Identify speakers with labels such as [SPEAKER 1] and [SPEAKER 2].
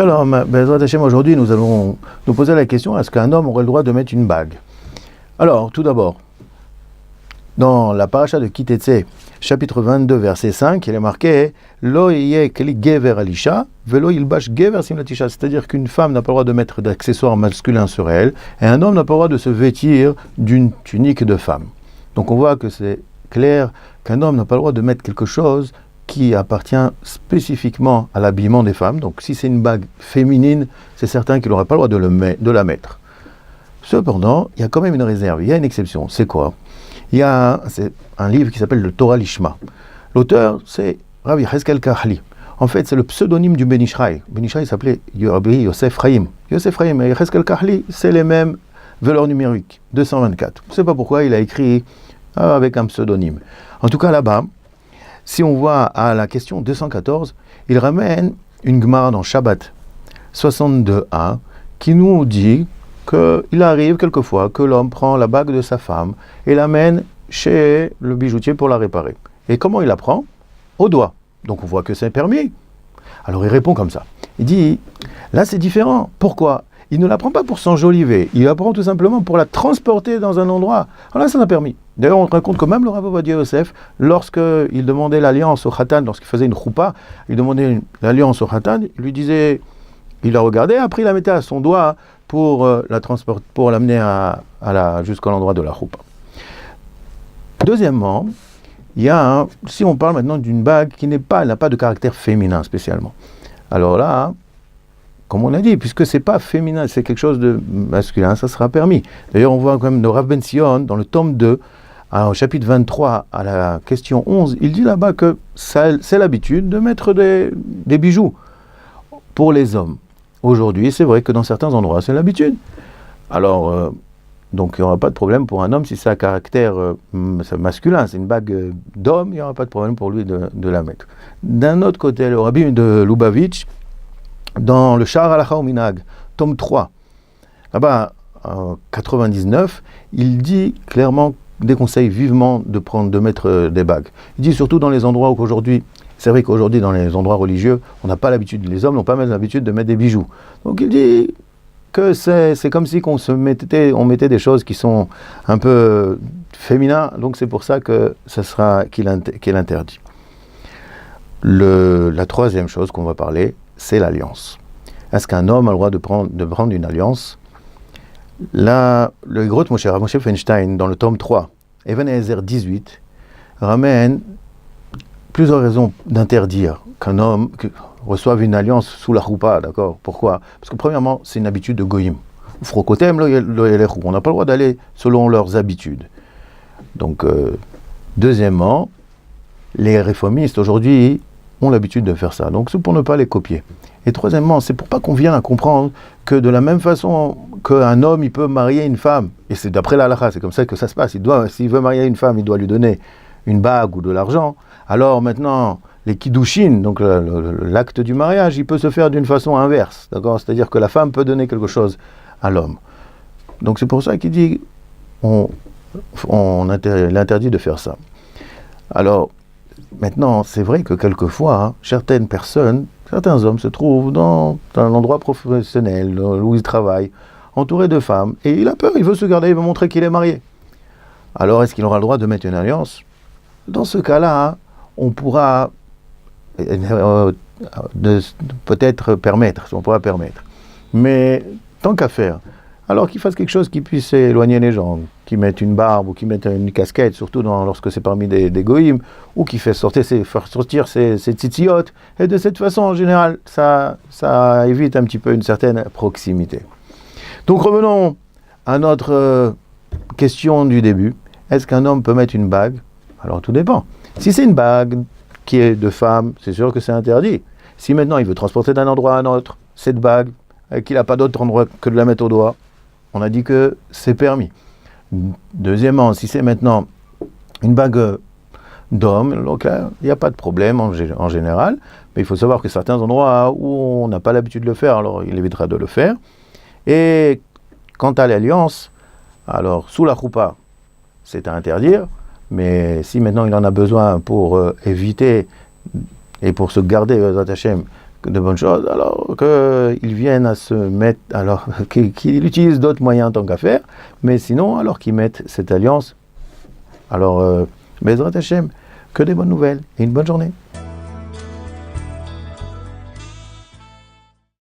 [SPEAKER 1] Shalom, Bezrat Hashem, aujourd'hui nous allons nous poser la question, est-ce qu'un homme aurait le droit de mettre une bague? Alors, tout d'abord, dans la paracha de Kitetse, chapitre 22, verset 5, il est marqué « Lo yeh keli gever alisha, velo yilbash gever simlatisha », c'est-à-dire qu'une femme n'a pas le droit de mettre d'accessoires masculins sur elle, et un homme n'a pas le droit de se vêtir d'une tunique de femme. Donc on voit que c'est clair qu'un homme n'a pas le droit de mettre quelque chose qui appartient spécifiquement à l'habillement des femmes. Donc si c'est une bague féminine, c'est certain qu'il n'aura pas le droit de la mettre. Cependant, il y a quand même une réserve, il y a une exception. C'est quoi? C'est un livre qui s'appelle le Torah Lishma. L'auteur, c'est Rabbi Yecheskel Kahli. En fait, c'est le pseudonyme du Ben Ishraï. Ben Ishraï s'appelait Rabbi Yosef Chaim. Yosef Chaim et Yecheskel Kahli, c'est les mêmes valeurs numériques, 224. Je ne sais pas pourquoi il a écrit avec un pseudonyme. En tout cas, là-bas, si on voit à la question 214, il ramène une Gemara dans Shabbat 62a qui nous dit qu'il arrive quelquefois que l'homme prend la bague de sa femme et l'amène chez le bijoutier pour la réparer. Et comment il la prend? Au doigt. Donc on voit que c'est permis. Alors il répond comme ça. Il dit, là c'est différent. Pourquoi? Il ne la prend pas pour s'enjoliver, il la prend tout simplement pour la transporter dans un endroit. Alors là, ça n'a permis. D'ailleurs, on raconte que même le Rav Ovadia Yosef, lorsqu'il demandait l'alliance au Khatan, lorsqu'il faisait une choupa, il demandait l'alliance au Khatan, il lui disait, il la regardait, après il la mettait à son doigt pour la transporter, pour l'amener jusqu'à l'endroit de la choupa. Deuxièmement, si on parle maintenant d'une bague qui n'a pas de caractère féminin spécialement. Alors là, comme on a dit, puisque c'est pas féminin, c'est quelque chose de masculin, ça sera permis. D'ailleurs, on voit quand même de Rav Ben Sion, dans le tome 2, au chapitre 23, à la question 11, il dit là-bas que c'est l'habitude de mettre des bijoux pour les hommes. Aujourd'hui, c'est vrai que dans certains endroits, c'est l'habitude. Alors, donc il n'y aura pas de problème pour un homme si c'est à caractère masculin, c'est une bague d'homme, il n'y aura pas de problème pour lui de la mettre. D'un autre côté, le rabbi de Lubavitch, dans le Sha'ar Halacha Uminhag, tome 3, là-bas, en 99, il dit clairement, déconseille vivement de mettre des bagues. Il dit surtout dans les endroits où aujourd'hui, c'est vrai qu'aujourd'hui dans les endroits religieux, on n'a pas l'habitude, les hommes n'ont pas l'habitude de mettre des bijoux. Donc il dit que c'est comme si on mettait des choses qui sont un peu féminines, donc c'est pour ça que ça sera qu'il interdit. La troisième chose qu'on va parler, c'est l'alliance. Est-ce qu'un homme a le droit de prendre une alliance? Là, le Grot Moshe Feinstein, dans le tome 3, Even Ezer 18, ramène plusieurs raisons d'interdire qu'un homme reçoive une alliance sous la choupa, d'accord? Pourquoi? Parce que premièrement, c'est une habitude de goïm. Frokotem, on n'a pas le droit d'aller selon leurs habitudes. Donc, deuxièmement, les réformistes aujourd'hui ont l'habitude de faire ça. Donc c'est pour ne pas les copier. Et troisièmement, c'est pour pas qu'on vienne à comprendre que de la même façon qu'un homme, il peut marier une femme, et c'est d'après la halakha, c'est comme ça que ça se passe, s'il veut marier une femme, il doit lui donner une bague ou de l'argent. Alors maintenant, les kiddushin, donc l'acte du mariage, il peut se faire d'une façon inverse, d'accord? C'est-à-dire que la femme peut donner quelque chose à l'homme. Donc c'est pour ça qu'il dit, l'interdit de faire ça. Alors, maintenant, c'est vrai que quelquefois, certains hommes se trouvent dans un endroit professionnel où ils travaillent, entourés de femmes, et il a peur, il veut se garder, il veut montrer qu'il est marié. Alors, est-ce qu'il aura le droit de mettre une alliance? Dans ce cas-là, on pourra peut-être permettre, on pourra permettre. Mais tant qu'à faire, alors qu'il fasse quelque chose qui puisse éloigner les gens, qui mette une barbe ou qui mette une casquette, surtout lorsque c'est parmi des goïms, ou qui fait sortir ses tzitziot, et de cette façon, en général, ça évite un petit peu une certaine proximité. Donc revenons à notre question du début. Est-ce qu'un homme peut mettre une bague? Alors tout dépend. Si c'est une bague qui est de femme, c'est sûr que c'est interdit. Si maintenant il veut transporter d'un endroit à un autre cette bague, et qu'il n'a pas d'autre endroit que de la mettre au doigt, on a dit que c'est permis. Deuxièmement, si c'est maintenant une bague d'homme, donc là, il n'y a pas de problème en général, mais il faut savoir que certains endroits où on n'a pas l'habitude de le faire, alors il évitera de le faire. Et quant à l'alliance, alors sous la choupa, c'est à interdire, mais si maintenant il en a besoin pour éviter et pour se garder, Hashem, de bonnes choses, alors qu'il vienne à se mettre, alors qu'il utilise d'autres moyens en tant qu'affaire, mais sinon, alors qu'il mette cette alliance. Alors, Bezrat Hashem, que des bonnes nouvelles et une bonne journée.